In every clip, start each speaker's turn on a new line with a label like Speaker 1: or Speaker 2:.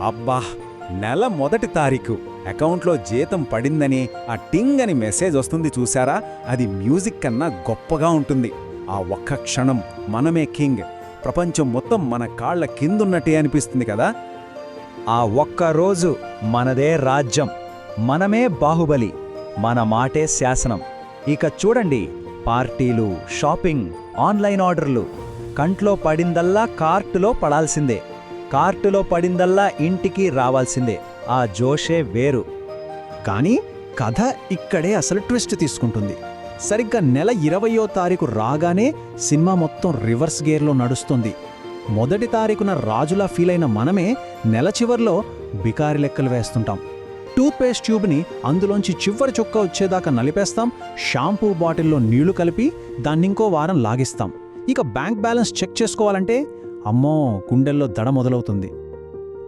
Speaker 1: అబ్బా! నెల మొదటి తారీఖు అకౌంట్లో జీతం పడిందని ఆ టింగ్ అని మెసేజ్ వస్తుంది చూసారా, అది మ్యూజిక్ కన్నా గొప్పగా ఉంటుంది. ఆ ఒక్క క్షణం మనమే కింగ్, ప్రపంచం మొత్తం మన కాళ్ల కిందున్నట్టే అనిపిస్తుంది కదా.
Speaker 2: ఆ ఒక్కరోజు మనదే రాజ్యం, మనమే బాహుబలి, మన మాటే శాసనం. ఇక చూడండి, పార్టీలు, షాపింగ్, ఆన్లైన్ ఆర్డర్లు, కంట్లో పడిందల్లా కార్టులో పడాల్సిందే, కార్టులో పడిందల్లా ఇంటికి రావాల్సిందే. ఆ జోషే వేరు.
Speaker 3: కానీ కథ ఇక్కడే అసలు ట్విస్ట్ తీసుకుంటుంది. సరిగ్గా నెల 20వ తారీఖు రాగానే సినిమా మొత్తం రివర్స్ గేర్లో నడుస్తుంది. మొదటి తారీఖున రాజులా ఫీలైన మనమే నెల చివర్లో బికారి లెక్కలు వేస్తుంటాం. టూత్పేస్ట్ ట్యూబ్ని అందులోంచి చివరి చుక్క వచ్చేదాకా నలిపేస్తాం, షాంపూ బాటిల్లో నీళ్లు కలిపి దాన్నింకో వారం లాగిస్తాం. ఇక బ్యాంక్ బ్యాలెన్స్ చెక్ చేసుకోవాలంటే అమ్మో, గుండెల్లో దడ మొదలవుతుంది.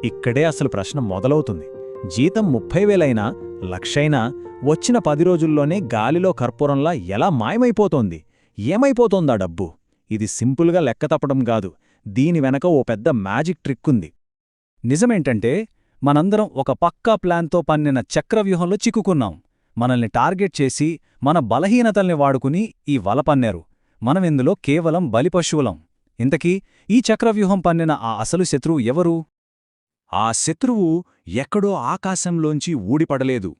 Speaker 2: ఇక్కడే అసలు ప్రశ్న మొదలవుతుంది. జీతం 30,000 లక్షైనా వచ్చిన 10 రోజుల్లోనే గాలిలో కర్పూరంలా ఎలా మాయమైపోతోంది? ఏమైపోతోందా డబ్బు? ఇది సింపుల్గా లెక్క తప్పడం కాదు, దీని వెనక ఓ పెద్ద మ్యాజిక్ ట్రిక్కుంది. నిజమేంటంటే, మనందరం ఒక పక్కా ప్లాన్తో పన్నిన చక్రవ్యూహంలో చిక్కుకున్నాం. మనల్ని టార్గెట్ చేసి మన బలహీనతల్ని వాడుకుని ఈ వల పన్నారు. మనమిందులో కేవలం బలిపశువులం. ఇంతకీ ఈ చక్రవ్యూహం పన్నిన ఆ అసలు శత్రువు ఎవరు? ఆ శత్రువు ఎక్కడో ఆకాశంలోంచి ఊడిపడలేదు.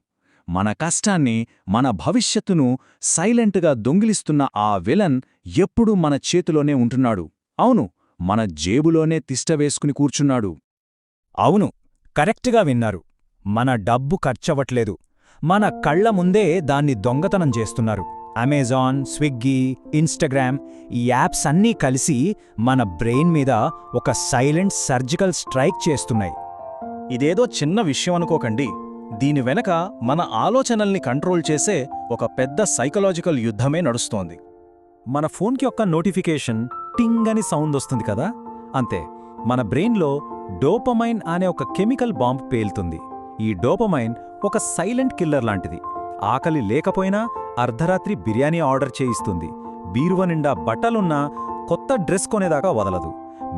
Speaker 2: మన కష్టాన్ని, మన భవిష్యత్తును సైలెంట్గా దొంగిలిస్తున్న ఆ విలన్ ఎప్పుడూ మన చేతిలోనే ఉంటున్నాడు. అవును, మన జేబులోనే తిష్టవేసుకుని కూర్చున్నాడు. అవును, కరెక్ట్గా విన్నారు. మన డబ్బు ఖర్చవట్లేదు, మన కళ్ల ముందే దాన్ని దొంగతనం చేస్తున్నారు. అమెజాన్, స్విగ్గీ, ఇన్స్టాగ్రామ్, ఈ యాప్స్ అన్నీ కలిసి మన బ్రెయిన్ మీద ఒక సైలెంట్ సర్జికల్ స్ట్రైక్ చేస్తున్నాయి. ఇదేదో చిన్న విషయం అనుకోకండి. దీని వెనక మన ఆలోచనల్ని కంట్రోల్ చేసే ఒక పెద్ద సైకలాజికల్ యుద్ధమే నడుస్తోంది. మన ఫోన్కి ఒక్క నోటిఫికేషన్ టింగ్ అని సౌండ్ వస్తుంది కదా, అంతే, మన బ్రెయిన్లో డోపమైన్ అనే ఒక కెమికల్ బాంబ్ పేలుతుంది. ఈ డోపమైన్ ఒక సైలెంట్ కిల్లర్ లాంటిది. ఆకలి లేకపోయినా అర్ధరాత్రి బిర్యానీ ఆర్డర్ చేయిస్తుంది. బీరువ నిండా బట్టలున్నా కొత్త డ్రెస్ కొనేదాకా వదలదు.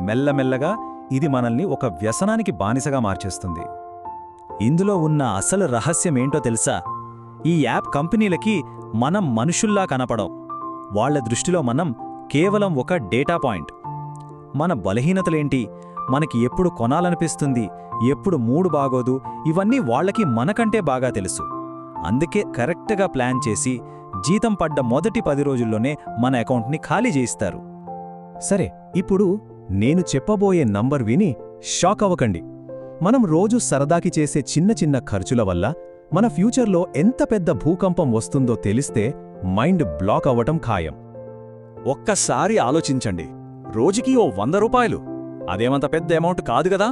Speaker 2: మెల్లమెల్లగా ఇది మనల్ని ఒక వ్యసనానికి బానిసగా మార్చేస్తుంది. ఇందులో ఉన్న అసలు రహస్యమేంటో తెలుసా? ఈ యాప్ కంపెనీలకి మనం మనుషుల్లా కనపడం. వాళ్ల దృష్టిలో మనం కేవలం ఒక డేటా పాయింట్. మన బలహీనతలేంటి, మనకి ఎప్పుడు కొనాలనిపిస్తుంది, ఎప్పుడు మూడు బాగోదు, ఇవన్నీ వాళ్లకి మనకంటే బాగా తెలుసు. అందుకే కరెక్ట్గా ప్లాన్ చేసి జీతం పడ్డ మొదటి 10 రోజుల్లోనే మన అకౌంట్ని ఖాళీ చేయిస్తారు.
Speaker 3: సరే, ఇప్పుడు నేను చెప్పబోయే నంబర్ విని షాక్ అవ్వకండి. మనం రోజు సరదాకి చేసే చిన్న చిన్న ఖర్చుల వల్ల మన ఫ్యూచర్లో ఎంత పెద్ద భూకంపం వస్తుందో తెలిస్తే మైండ్ బ్లాక్ అవ్వటం ఖాయం.
Speaker 1: ఒక్కసారి ఆలోచించండి, రోజుకి ఓ 100 రూపాయలు, అదేమంత పెద్ద అమౌంట్ కాదు కదా.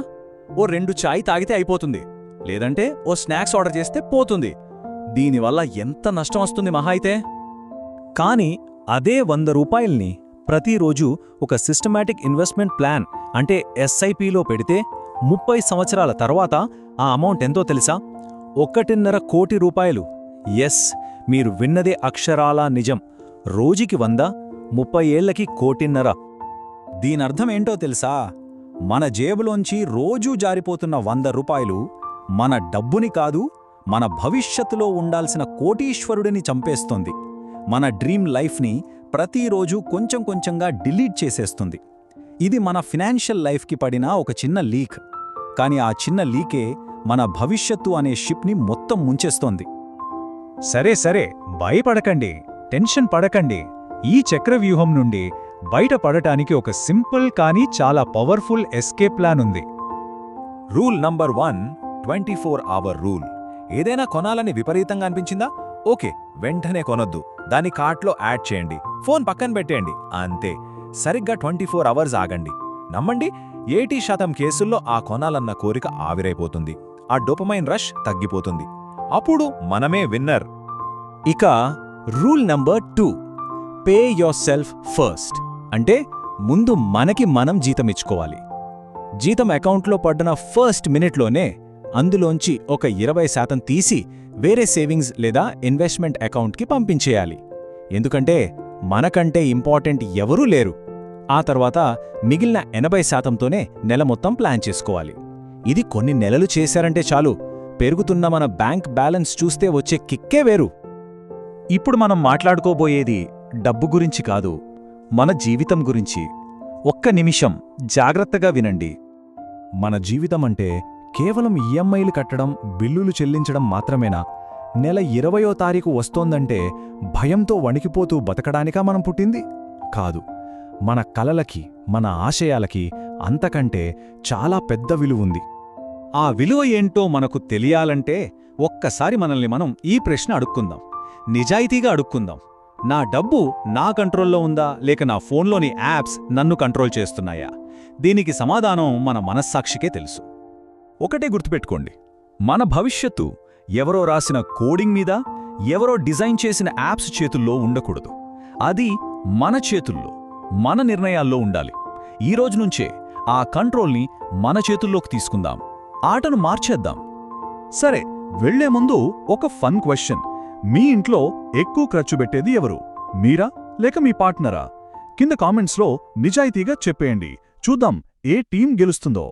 Speaker 1: ఓ 2 చాయ్ తాగితే అయిపోతుంది, లేదంటే ఓ స్నాక్స్ ఆర్డర్ చేస్తే పోతుంది. దీనివల్ల ఎంత నష్టం వస్తుంది మహా అయితే?
Speaker 2: కానీ అదే 100 రూపాయల్ని ప్రతిరోజు ఒక సిస్టమాటిక్ ఇన్వెస్ట్మెంట్ ప్లాన్ అంటే ఎస్ఐపిలో పెడితే 30 సంవత్సరాల తర్వాత ఆ అమౌంట్ ఎంతో తెలుసా? 1.5 కోటి రూపాయలు. ఎస్, మీరు విన్నదే అక్షరాలా నిజం. రోజుకి 100, 30 ఏళ్లకి 1.5 కోటి.
Speaker 1: దీనర్థమేంటో తెలుసా? మన జేబులోంచి రోజూ జారిపోతున్న 100 రూపాయలు మన డబ్బుని కాదు, మన భవిష్యత్తులో ఉండాల్సిన కోటీశ్వరుడిని చంపేస్తోంది. మన డ్రీమ్ లైఫ్ని ప్రతిరోజు కొంచెం కొంచెంగా డిలీట్ చేసేస్తుంది. ఇది మన ఫినాన్షియల్ లైఫ్కి పడిన ఒక చిన్న లీక్. కానీ ఆ చిన్న లీకే మన భవిష్యత్తు అనే షిప్ని మొత్తం ముంచేస్తోంది.
Speaker 2: సరే సరే, భయపడకండి, టెన్షన్ పడకండి. ఈ చక్రవ్యూహం నుండి బయటపడటానికి ఒక సింపుల్ కానీ చాలా పవర్ఫుల్ ఎస్కేప్ ప్లాన్ ఉంది.
Speaker 1: Rule number 1, 24 hour rule. ఏదైనా కొనాలని విపరీతంగా అనిపించిందా? ఓకే, వెంటనే కొనొద్దు, దాన్ని కార్ట్లో యాడ్ చేయండి, ఫోన్ పక్కన పెట్టేయండి, అంతే. సరిగ్గా 24 అవర్స్ ఆగండి. నమ్మండి, 80% కేసుల్లో ఆ కొనాలన్న కోరిక ఆవిరైపోతుంది. ఆ డోపమైన్ రష్ తగ్గిపోతుంది. అప్పుడు మనమే విన్నర్.
Speaker 2: ఇక rule number 2, pay your self first. అంటే ముందు మనకి మనం జీతమిచ్చుకోవాలి. జీతం అకౌంట్లో పడ్డన ఫస్ట్ మినిట్లోనే అందులోంచి ఒక 20% తీసి వేరే సేవింగ్స్ లేదా ఇన్వెస్ట్మెంట్ అకౌంట్కి పంపించేయాలి. ఎందుకంటే మనకంటే ఇంపార్టెంట్ ఎవరూ లేరు. ఆ తర్వాత మిగిలిన 80%తోనే నెల మొత్తం ప్లాన్ చేసుకోవాలి. ఇది కొన్ని నెలలు చేశారంటే చాలు, పెరుగుతున్న మన బ్యాంక్ బ్యాలెన్స్ చూస్తే వచ్చే కిక్కే వేరు.
Speaker 1: ఇప్పుడు మనం మాట్లాడుకోబోయేది డబ్బు గురించి కాదు, మన జీవితం గురించి. ఒక్క నిమిషం జాగ్రత్తగా వినండి.
Speaker 4: మన జీవితమంటే కేవలం ఈఎంఐలు కట్టడం, బిల్లులు చెల్లించడం మాత్రమేనా? నెల 20వ తారీఖు వస్తోందంటే భయంతో వణికిపోతూ బతకడానికా మనం పుట్టింది? కాదు. మన కలలకి, మన ఆశయాలకి అంతకంటే చాలా పెద్ద విలువుంది.
Speaker 1: ఆ విలువ ఏంటో మనకు తెలియాలంటే ఒక్కసారి మనల్ని మనం ఈ ప్రశ్న అడుక్కుందాం. నిజాయితీగా అడుక్కుందాం. నా డబ్బు నా కంట్రోల్లో ఉందా, లేక నా ఫోన్లోని యాప్స్ నన్ను కంట్రోల్ చేస్తున్నాయా? దీనికి సమాధానం మన మనస్సాక్షికే తెలుసు. ఒకటే గుర్తుపెట్టుకోండి, మన భవిష్యత్తు ఎవరో రాసిన కోడింగ్ మీద, ఎవరో డిజైన్ చేసిన యాప్స్ చేతుల్లో ఉండకూడదు. అది మన చేతుల్లో, మన నిర్ణయాల్లో ఉండాలి. ఈ రోజునుంచే ఆ కంట్రోల్ని మన చేతుల్లోకి తీసుకుందాం. ఆటను మార్చేద్దాం. సరే, వెళ్లే ముందు ఒక ఫన్ క్వశ్చన్. మీ ఇంట్లో ఎక్కువ ఖర్చు పెట్టేది ఎవరు? మీరా లేక మీ పార్ట్నరా? కింద కామెంట్స్లో నిజాయితీగా చెప్పేయండి. చూద్దాం ఏ టీం గెలుస్తుందో.